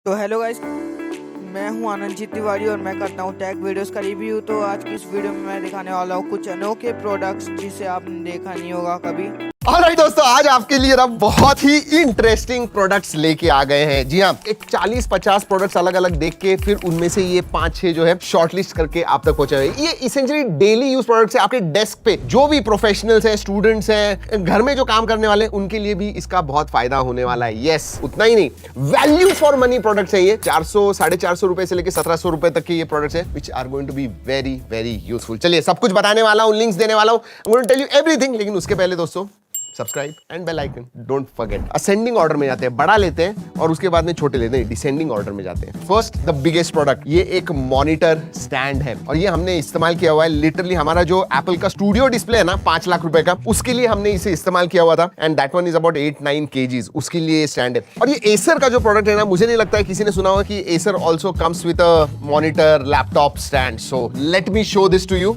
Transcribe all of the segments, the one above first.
तो hello guys, मैं हूं आनंदजीत तिवारी और मैं करता हूं टेक वीडियोस का रिव्यू। तो आज की इस वीडियो में मैं दिखाने वाला हूं कुछ अनोखे प्रोडक्ट्स जिसे आपने देखा नहीं होगा कभी। ऑलराइट दोस्तों, आज आपके लिए ना बहुत ही इंटरेस्टिंग प्रोडक्ट्स लेके आ गए हैं। जी हाँ, एक 40-50 प्रोडक्ट्स अलग अलग देख के फिर उनमें से ये 5-6 जो है शॉर्टलिस्ट करके आप तक पहुंचे हुए। ये इसेंशियली डेली यूज प्रोडक्ट्स है। आपके डेस्क पे जो भी प्रोफेशनल्स हैं, स्टूडेंट्स हैं, घर में जो काम करने वाले, उनके लिए भी इसका बहुत फायदा होने वाला है। यस, उतना ही नहीं, वैल्यू फॉर मनी प्रोडक्ट्स है ये। 400-450 रुपए से लेकर 1700 रुपए तक के ये प्रोडक्ट्स है which are going to be very very useful. चलिए, सब कुछ बताने वाला हूं, लिंक्स देने वाला हूं, I going to tell you everything. लेकिन उसके पहले दोस्तों, subscribe and bell icon don't forget. Ascending order में जाते हैं, बड़ा लेते हैं और उसके बाद में छोटे लेते हैं, डिसेंडिंग ऑर्डर में जाते हैं। फर्स्ट, द बिगेस्ट प्रोडक्ट, ये एक मॉनिटर स्टैंड है और ये हमने इस्तेमाल किया हुआ है। लिटरली हमारा जो एप्पल का स्टूडियो डिस्प्ले है ना 5 लाख रुपए का, उसके लिए हमने इसे इस्तेमाल किया हुआ था and that one is about 8-9 kgs। उसके लिए स्टैंड है। और ये एसर का जो प्रोडक्ट है ना, मुझे नहीं लगता है किसी ने सुना होगा कि Acer also comes with a monitor laptop stand. So let me show this to you.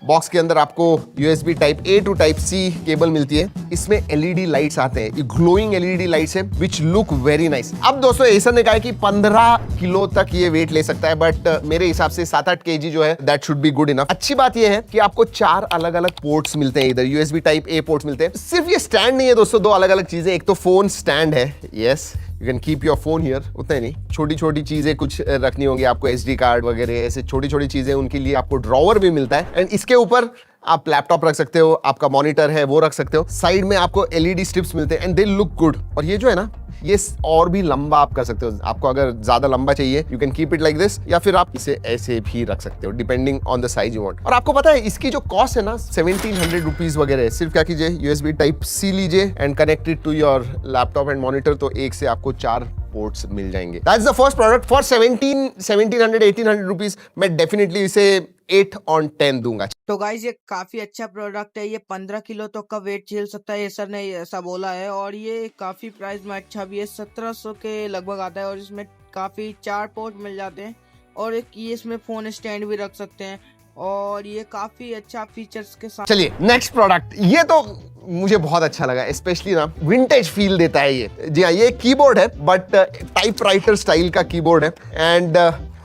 Box के अंदर आपको USB type A to type C cable मिलती है। इसमें LED लाइट्स आते हैं, ये ग्लोइंग LED लाइट्स है विच लुक वेरी नाइस। अब दोस्तों, एसर ने कहा है कि 15 किलो तक ये वेट ले सकता है, बट मेरे हिसाब से 7-8 kg जो है that should be good enough. अच्छी बात ये है कि आपको 4 अलग अलग पोर्ट्स मिलते हैं, इधर USB टाइप A पोर्ट्स मिलते हैं। सिर्फ ये स्टैंड नहीं है दोस्तों, 2 अलग अलग चीजें। एक तो फोन स्टैंड है, yes, you can keep your phone here. उतना ही नहीं, छोटी छोटी चीजें कुछ रखनी होगी आपको, SD कार्ड वगैरह, ऐसे छोटी छोटी चीजें, उनके लिए आपको ड्रॉवर भी मिलता है। एंड इसके ऊपर आप लैपटॉप रख सकते हो, आपका मॉनिटर है वो रख सकते हो। साइड में आपको LED स्ट्रिप्स मिलते हैं एंड दे लुक गुड। और ये जो है ना, ये और भी लंबा आप कर सकते हो। आपको अगर ज्यादा लंबा चाहिए, you can keep it like this, या फिर आप इसे ऐसे भी रख सकते हो depending on the size you want. और आपको पता है इसकी जो कॉस्ट है ना 1700 रुपीज वगैरह है। सिर्फ क्या कीजिए, USB टाइप C लीजिए and connected to your laptop and monitor, तो एक से आपको 4 पोर्ट्स मिल जाएंगे। That's the first product for 1700-1800 rupees. मैं डेफिनेटली इसे 8 on 10 दूंगा। तो गाइज, ये काफी अच्छा प्रोडक्ट है। ये 15 किलो तक का वेट झेल सकता है, एसर ने ऐसा बोला है। और ये काफी प्राइस में अच्छा भी है, 1700 के लगभग आता है। और इसमें काफी 4 पोर्ट मिल जाते हैं और एक ये इसमें फोन स्टैंड भी रख सकते हैं। और ये काफी अच्छा फीचर्स के साथ। चलिए, नेक्स्ट प्रोडक्ट, ये तो मुझे बहुत अच्छा लगा, स्पेशली ना विंटेज फील देता है ये। जी हाँ, ये कीबोर्ड है बट टाइपराइटर स्टाइल का कीबोर्ड है एंड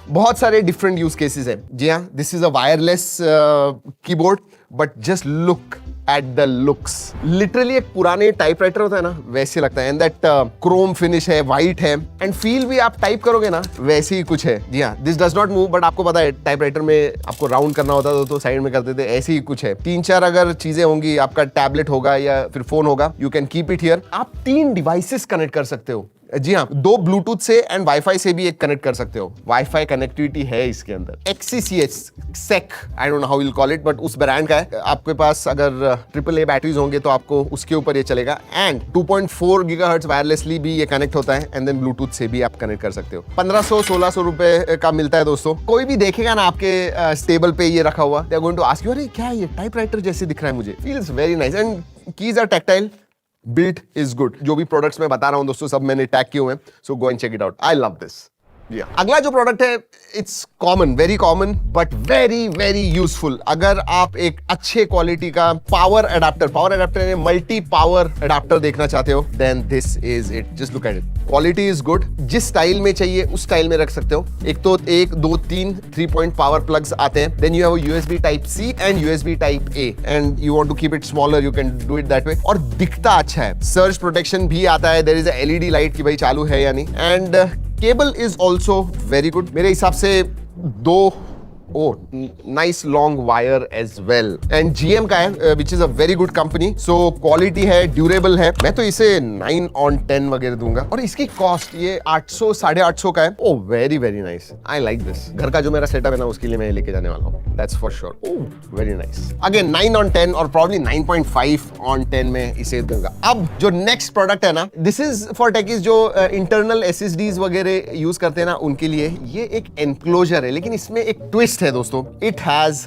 बहुत सारे डिफरेंट यूज केसेस है। जी हाँ, this is a wireless keyboard but just look at the looks. Literally एक पुराने टाइपराइटर होता है ना, वैसे लगता है। एंड दैट क्रोम फिनिश है, वाइट है एंड फील भी आप टाइप करोगे ना वैसे ही कुछ है। जी हाँ, this does not move, but आपको पता है टाइपराइटर में आपको राउंड करना होता था तो साइड में करते थे, ऐसे ही कुछ है। 3-4 अगर चीजें होंगी, आपका टैबलेट होगा या फिर फोन होगा, you can keep it here. आप 3 डिवाइसेस कनेक्ट कर सकते हो। जी हाँ, 2 ब्लूटूथ से एंड वाईफाई से भी एक कनेक्ट कर सकते हो। वाईफाई कनेक्टिविटी है इसके अंदर। XCCH I don't know how will call it, but उस ब्रांड का है। आपके पास अगर AAA बैटरीज होंगे तो आपको उसके ऊपर ये चलेगा। एंड 2.4 गीगाहर्ट्ज वायरलेसली भी ये कनेक्ट होता है एंड देन ब्लूटूथ से भी आप कनेक्ट कर सकते हो। 1500-1600 रुपए का मिलता है दोस्तों। कोई भी देखेगा ना आपके टेबल पे ये रखा हुआ, they are going to ask you, अरे क्या ये टाइपराइटर जैसे दिख रहा है मुझे। Feels very nice and keys are tactile, built is good. जो भी प्रोडक्ट्स मैं बता रहा हूं दोस्तों, सब मैंने टैग किए हुए हैं, so go and check it out. I love this. अगला जो प्रोडक्ट है, it's common, very common but very very useful. अगर आप एक अच्छे क्वालिटी का पावर अडेप्टर यानी मल्टी पावर अडेप्टर देखना चाहते हो, then this is it. Just look at it, quality is good. जिस स्टाइल में चाहिए उस स्टाइल में रख सकते हो। एक तो 1, 2, 3 3-point पावर प्लग्स आते हैं। Then you have USB type C and USB type A and you want to keep it smaller, you can do it that way. और दिखता अच्छा है। सर्ज प्रोटेक्शन भी आता है, there is a LED light कि भाई चालू है या नहीं। And cable is also very good. मेरे हिसाब से 2 nice long wire as well. And GM का है which is a very good company, so quality है, ड्यूरेबल है। मैं तो इसे 9 on 10 वगैरह दूंगा। और इसकी कॉस्ट ये 800-850 का है। Oh very very nice, I like this. घर का जो मेरा सेटअप है ना, उसके लिए मैं लेके जाने वाला हूँ, that's for sure. Oh very nice. Again 9 on 10 और प्रॉब्ली 9.5 on 10 में इसे दूंगा। अब जो नेक्स्ट प्रोडक्ट है ना, दिस इज फॉर टेकीज जो इंटरनल SSDs वगैरह यूज करते हैं ना, उनके लिए। ये एक एनक्लोजर है, लेकिन इसमें एक ट्विस्ट है दोस्तों। It has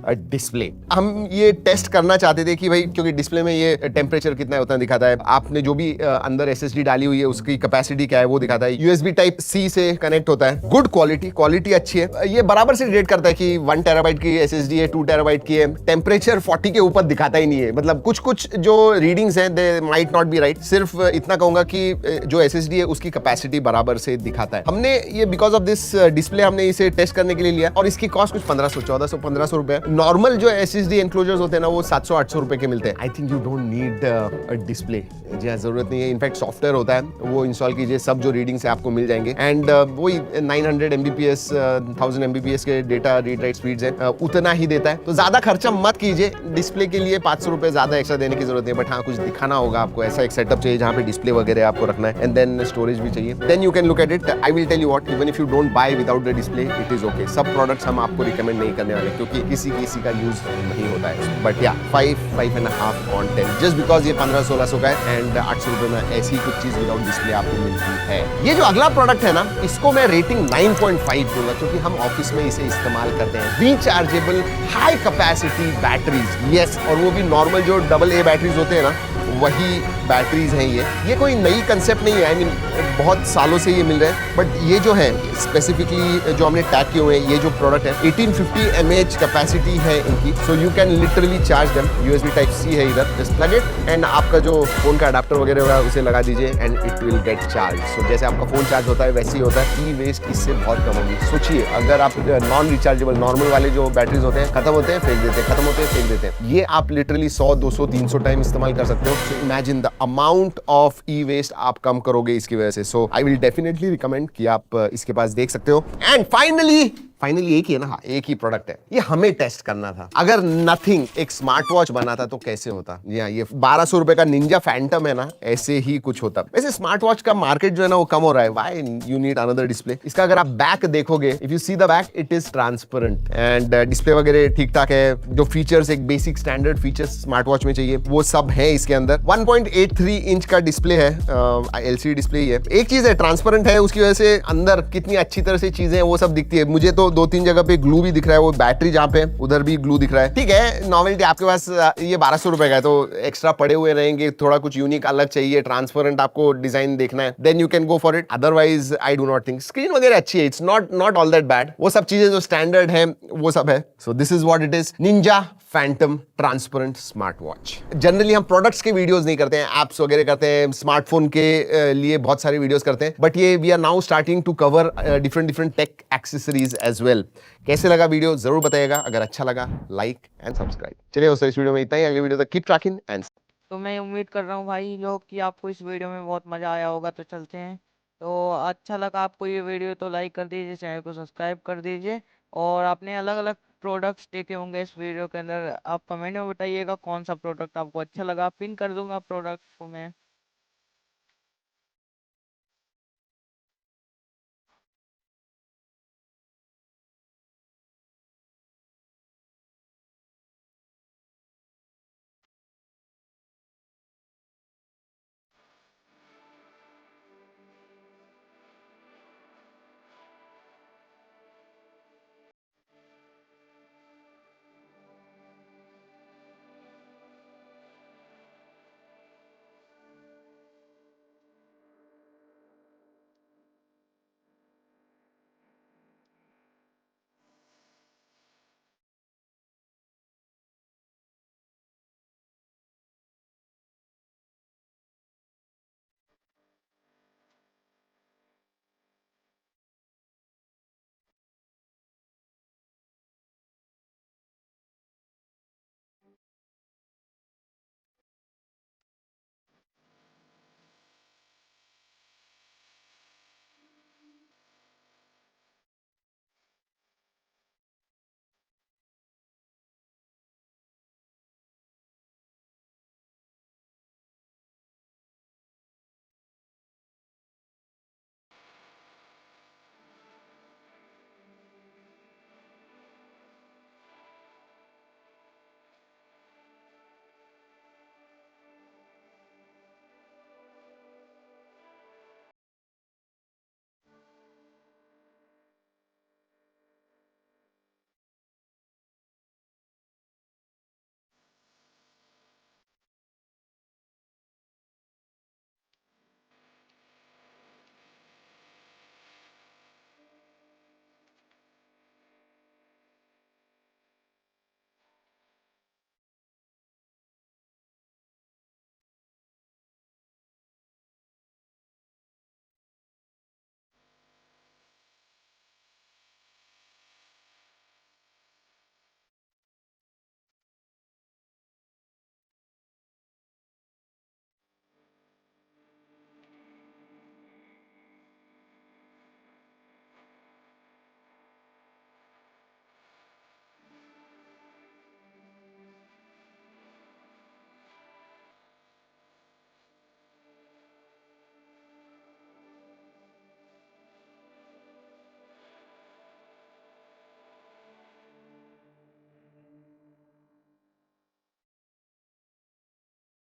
display. हम ये टेस्ट करना चाहते थे कि भाई, क्योंकि डिस्प्ले में ये टेम्परेचर कितना है उतना दिखाता है, आपने जो भी अंदर एसएसडी डाली हुई है उसकी कैपेसिटी क्या है वो दिखाता है, यूएसबी टाइप सी से कनेक्ट होता है, गुड क्वालिटी अच्छी है, ये बराबर से रेट करता है कि 1 टेराबाइट की एसएसडी है, 2 टेराबाइट की है, टेम्परेचर 40 के ऊपर दिखाता ही नहीं है। मतलब कुछ कुछ जो रीडिंग्स हैं they might not be right, सिर्फ इतना कहूंगा कि जो एसएसडी है उसकी कैपेसिटी बराबर से दिखाता है। हमने ये बिकॉज ऑफ दिस डिस्प्ले हमने इसे टेस्ट करने के लिए लिया और इसकी कॉस्ट कुछ 1500 1400 1500 रुपए। नॉर्मल जो एसएसडी एनक्लोजर्स होते हैं ना वो 700 800 रुपए के मिलते हैं। I think you don't need a display, जी जरूरत नहीं है। इनफैक्ट सॉफ्टवेयर होता है वो इंस्टॉल कीजिए, सब जो रीडिंग्स है आपको मिल जाएंगे। एंड वही 900 Mbps 1000 Mbps के डेटा रीड राइट स्पीड्स है, उतना ही देता है। तो ज्यादा खर्चा मत कीजिए डिस्प्ले के लिए, 500 रुपए ज्यादा एक्स्ट्रा देने की जरूरत नहीं। बट हाँ, कुछ दिखाना होगा आपको, ऐसा एक सेटअप चाहिए जहाँ पे डिस्प्ले वगैरह आपको रखना है एंड देन स्टोरेज भी चाहिए, then you can look at it. I will tell you what, even if you don't buy without the display it is okay. सब प्रोडक्ट्स हम आपको रिकमेंड नहीं करने वाले क्योंकि किसी किसी का यूज नहीं होता है। बट या 5.5 ऑन 10 जस्ट बिकॉज ये 1500-1600 का है एंड 800 रुपए में ऐसी कुछ चीज विदाउट डिस्प्ले आपको मिलती है। ये जो अगला प्रोडक्ट है ना, इसको मैं रेटिंग 9.5 दूंगा क्योंकि हम ऑफिस में इसे इस्तेमाल करते हैं। Rechargeable high capacity batteries, yes, और वो भी नॉर्मल जो AA बैटरीज होते हैं ना वही बैटरीज हैं। ये कोई नई कंसेप्ट नहीं है, आई मीन बहुत सालों से ये मिल रहे हैं। बट ये जो है स्पेसिफिकली जो हमने टैग किए हुए हैं, ये जो प्रोडक्ट है 1850 mAh कैपेसिटी है इनकी, so you can literally charge them. USB type C है इधर, जस्ट प्लग इट एंड आपका जो फोन का अडाप्टर वगैरह होगा उसे लगा दीजिए and it will get charge. So जैसे आपका फोन चार्ज होता है वैसे ही होता है। ई वेस्ट इससे बहुत कम होगी। सोचिए अगर आप नॉन रिचार्जेबल नॉर्मल वाले जो बैटरीज होते हैं, खत्म होते हैं फेंक देते हैं, खत्म होते हैं फेंक देते हैं, ये आप लिटरली 100 200 300 टाइम इस्तेमाल कर सकते हो। So imagine the amount of E waste आप कम करोगे इसकी वजह से। So I will definitely recommend कि आप इसके पास देख सकते हो। एंड फाइनली एक ही है ना, हाँ एक ही प्रोडक्ट है, ये हमें टेस्ट करना था। अगर नथिंग एक स्मार्ट वॉच बनाता तो कैसे होता। ये 1200 रुपए का निंजा फैंटम है ना, ऐसे ही कुछ होता। वैसे स्मार्ट वॉच का मार्केट जो है ना वो कम हो रहा है। Why you need another display. इसका अगर आप बैक देखोगे, if you see the back it is transparent and display वगैरह ठीक ठाक है। जो फीचर्स, एक basic standard features smart watch में चाहिए वो सब है इसके अंदर। 1.83 इंच का डिस्प्ले है, LCD डिस्प्ले ही है। एक चीज है, ट्रांसपेरेंट है, उसकी वजह से अंदर कितनी अच्छी तरह से चीजें वो सब दिखती है। मुझे तो 2-3 जगह पे ग्लू भी दिख रहा है, वो बैटरी जहाँ पे उधर भी ग्लू दिख रहा है। ठीक है, नॉवेल्टी आपके पास ये 1200 रुपए का है तो एक्स्ट्रा पड़े हुए रहेंगे, थोड़ा कुछ यूनिक अलग चाहिए, ट्रांसपेरेंट आपको डिजाइन देखना है, then you can go for it. Otherwise I do not think. Screen वगैरह अच्छी है, it's not all that bad. वो सब चीजें जो स्टैंडर्ड है वो सब है। So this is what it is, Ninja Phantom transparent smart watch. Generally हम प्रोडक्ट्स के वीडियोस नहीं करते हैं, एप्स वगैरह करते हैं, स्मार्टफोन के लिए बहुत सारे वीडियोस करते हैं। बट ये we are now starting to cover different tech accessories as well. कैसे लगा वीडियो जरूर बताइएगा। अगर अच्छा लगा लाइक एंड सब्सक्राइब। चलिए दोस्तों, इस वीडियो में इतना ही। अगले वीडियो तक कीप ट्रैकिंग एंड तो मैं उम्मीद कर रहा हूँ भाई लोग कि आपको इस वीडियो में बहुत मज़ा आया होगा। तो चलते हैं। तो अच्छा लगा आपको ये वीडियो तो लाइक कर दीजिए, चैनल को सब्सक्राइब कर दीजिए। और आपने अलग अलग प्रोडक्ट्स देखे होंगे इस वीडियो के अंदर, आप कमेंट में बताइएगा कौन सा प्रोडक्ट आपको अच्छा लगा। पिन कर दूंगा प्रोडक्ट को मैं।